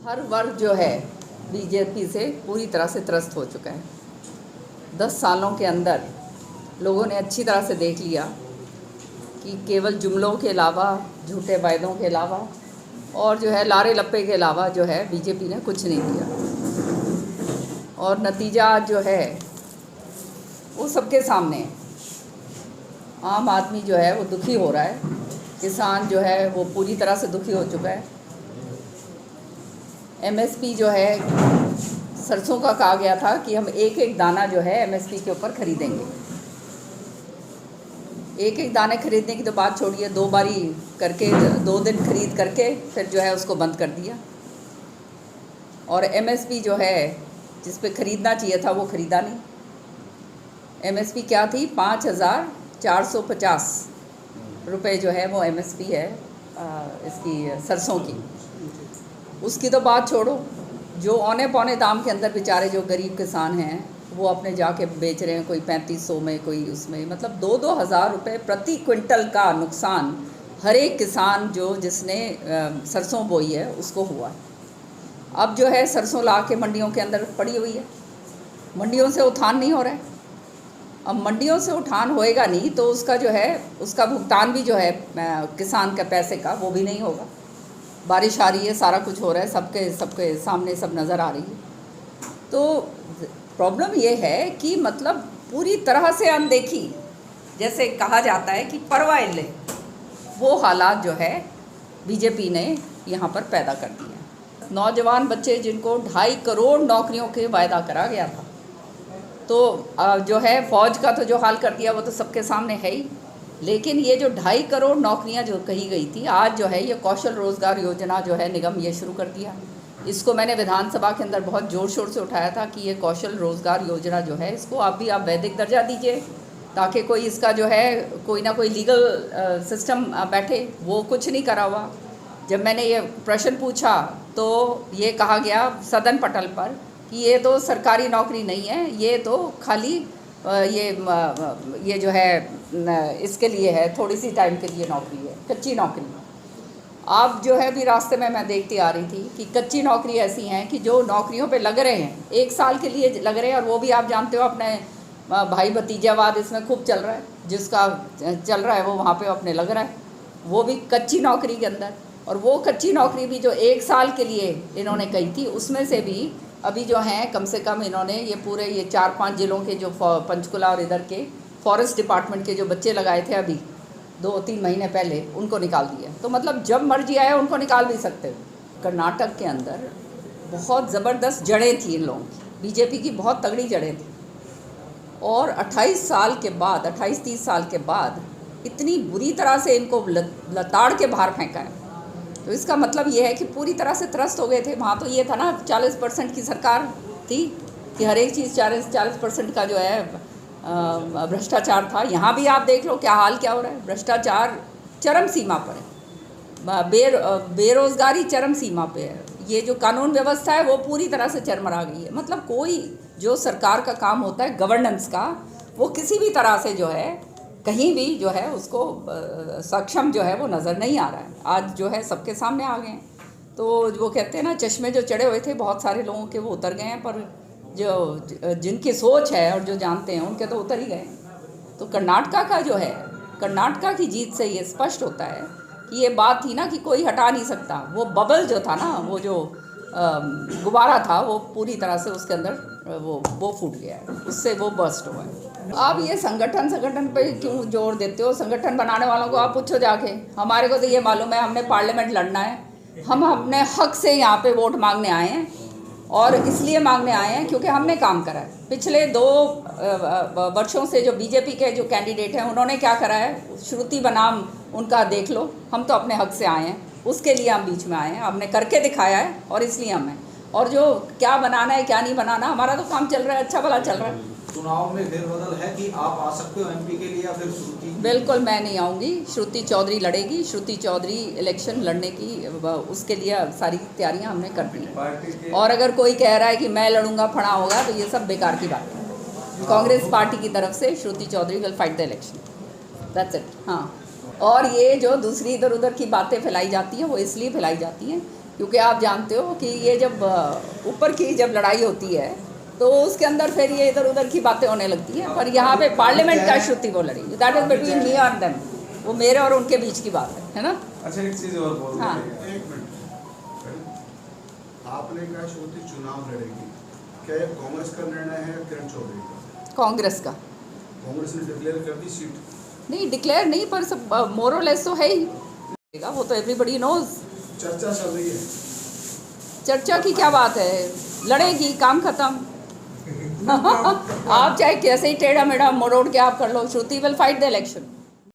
हर वर्ग जो है बीजेपी से पूरी तरह से त्रस्त हो चुका है। 10 सालों के अंदर लोगों ने अच्छी तरह से देख लिया कि केवल जुमलों के अलावा, झूठे वायदों के अलावा और जो है लारे लप्पे के अलावा जो है बीजेपी ने कुछ नहीं किया। और नतीजा जो है वो सबके सामने है। आम आदमी जो है वो दुखी हो रहा है, किसान जो है वो पूरी तरह से दुखी हो चुका है। एमएसपी जो है, सरसों का कहा गया था कि हम एक एक दाना जो है एमएसपी के ऊपर खरीदेंगे। एक एक दाने खरीदने की तो बात छोड़िए, 2 बारी करके 2 दिन खरीद करके फिर जो है उसको बंद कर दिया। और एमएसपी जो है जिस पे ख़रीदना चाहिए था वो ख़रीदा नहीं। एमएसपी क्या थी? 5,450 रुपये जो है वो एमएसपी है इसकी सरसों की। उसकी तो बात छोड़ो, जो औने पौने दाम के अंदर बेचारे जो गरीब किसान हैं वो अपने जाके बेच रहे हैं, कोई 3500 में, कोई उसमें, मतलब 2-2 हज़ार रुपये प्रति क्विंटल का नुकसान हर एक किसान जो जिसने सरसों बोई है उसको हुआ। अब जो है सरसों ला के मंडियों के अंदर पड़ी हुई है, मंडियों से उठान नहीं हो रहा है। अब मंडियों से उठान होएगा नहीं तो उसका जो है उसका भुगतान भी जो है किसान के पैसे का वो भी नहीं होगा। बारिश आ रही है, सारा कुछ हो रहा है, सबके सामने सब नज़र आ रही है। तो प्रॉब्लम ये है कि मतलब पूरी तरह से अनदेखी, जैसे कहा जाता है कि परवाह ले, वो हालात जो है बीजेपी ने यहाँ पर पैदा कर दिए। नौजवान बच्चे जिनको 2.5 करोड़ नौकरियों के वायदा करा गया था, तो जो है फ़ौज का तो जो हाल कर दिया वो तो सबके सामने है ही। लेकिन ये जो 2.5 करोड़ नौकरियां जो कही गई थी, आज जो है ये कौशल रोज़गार योजना जो है निगम ये शुरू कर दिया। इसको मैंने विधानसभा के अंदर बहुत ज़ोर शोर से उठाया था कि ये कौशल रोज़गार योजना जो है इसको आप वैधिक दर्जा दीजिए, ताकि कोई इसका जो है कोई ना कोई लीगल सिस्टम बैठे। वो कुछ नहीं करा हुआ। जब मैंने ये प्रश्न पूछा तो ये कहा गया सदन पटल पर कि ये तो सरकारी नौकरी नहीं है, ये तो खाली ये जो है इसके लिए है, थोड़ी सी टाइम के लिए नौकरी है, कच्ची नौकरी। आप जो है भी रास्ते में मैं देखती आ रही थी कि कच्ची नौकरी ऐसी हैं कि जो नौकरियों पे लग रहे हैं, 1 साल के लिए लग रहे हैं, और वो भी आप जानते हो अपने भाई भतीजावाद इसमें खूब चल रहा है, जिसका चल रहा है वो वहाँ पे अपने लग रहा है, वो भी कच्ची नौकरी के अंदर। और वो कच्ची नौकरी भी जो 1 साल के लिए इन्होंने कही थी, उसमें से भी अभी जो हैं कम से कम इन्होंने ये पूरे ये 4-5 ज़िलों के जो पंचकुला और इधर के फॉरेस्ट डिपार्टमेंट के जो बच्चे लगाए थे अभी 2-3 महीने पहले, उनको निकाल दिया। तो मतलब जब मर्जी आया उनको निकाल भी सकते हो। कर्नाटक के अंदर बहुत ज़बरदस्त जड़ें थी इन लोगों की, बीजेपी की बहुत तगड़ी जड़ें थी। और 28 साल के बाद, 28-30 साल के बाद इतनी बुरी तरह से इनको लताड़ के बाहर फेंका है। तो इसका मतलब ये है कि पूरी तरह से त्रस्त हो गए थे। वहाँ तो ये था ना 40% की सरकार थी कि हर एक चीज़ 40% का जो है भ्रष्टाचार था। यहाँ भी आप देख लो क्या हाल क्या हो रहा है, भ्रष्टाचार चरम सीमा पर है, बेरोज़गारी चरम सीमा पे है, ये जो कानून व्यवस्था है वो पूरी तरह से चरमरा गई है। मतलब कोई जो सरकार का काम होता है गवर्नेंस का, वो किसी भी तरह से जो है कहीं भी जो है उसको सक्षम जो है वो नज़र नहीं आ रहा है। आज जो है सबके सामने आ गए हैं। तो वो कहते हैं ना, चश्मे जो चढ़े हुए थे बहुत सारे लोगों के वो उतर गए हैं, पर जो जिनकी सोच है और जो जानते हैं उनके तो उतर ही गए। तो कर्नाटक का जो है, कर्नाटक की जीत से ये स्पष्ट होता है कि ये बात थी ना कि कोई हटा नहीं सकता, वो बबल जो था ना, वो जो गुब्बारा था वो पूरी तरह से उसके अंदर वो फूट गया है, उससे वो बर्स्ट हुआ है। आप ये संगठन पे क्यों जोर देते हो? संगठन बनाने वालों को आप पूछो जाके। हमारे को तो ये मालूम है हमने पार्लियामेंट लड़ना है, हम अपने हक से यहाँ पे वोट मांगने आए हैं, और इसलिए मांगने आए हैं क्योंकि हमने काम करा है। पिछले 2 वर्षों से जो बीजेपी के जो कैंडिडेट हैं उन्होंने क्या करा है, श्रुति बनाम उनका देख लो। हम तो अपने हक से आए हैं, उसके लिए हम बीच में आए हैं, हमने करके दिखाया है और इसलिए हम हैं। और जो क्या बनाना है क्या नहीं बनाना, हमारा तो काम चल रहा है, अच्छा भला चल रहा है। चुनाव में फेरबदल है कि आप आ सकते हो एमपी के लिए या फिर श्रुति? बिल्कुल मैं नहीं आऊँगी, श्रुति चौधरी लड़ेगी। श्रुति चौधरी इलेक्शन लड़ने की उसके लिए सारी तैयारियां हमने कर दी हैं। और अगर कोई कह रहा है कि मैं लड़ूंगा, फड़ा होगा, तो ये सब बेकार की बात है। कांग्रेस पार्टी की तरफ से Shruti Chaudhary will fight the election, that's it. हाँ, और ये जो दूसरी इधर उधर की बातें फैलाई जाती हैं वो इसलिए फैलाई जाती हैं क्योंकि आप जानते हो कि ये जब ऊपर की जब लड़ाई होती है तो उसके अंदर फिर ये इधर उधर की बातें होने लगती हैं, पर यहाँ पे पार्लियामेंट का श्रुति वो लड़ी, दैट इज बिटवीन मी और देम, वो मेरे और उनके बीच की बात है ना। अच्छा एक चीज और बोल हाँ। एक मिनट, आपने कहा श्रुति चुनाव लड़ेगी, क्या ये कांग्रेस का निर्णय है या किरण चौधरी का? कांग्रेस का कांग्रेस ने डिक्लेयर कर दी सीट? नहीं, डिक्लेयर नहीं, पर सब मोरलेस तो है ही, वो तो एवरीबडी नोज। चर्चा चल रही है। चर्चा की क्या बात है, लड़ेगी, काम खत्म। आप चाहे कैसे ही टेढ़ा मेढ़ा मरोड़ के आप कर लो, श्रुति विल फाइट द इलेक्शन।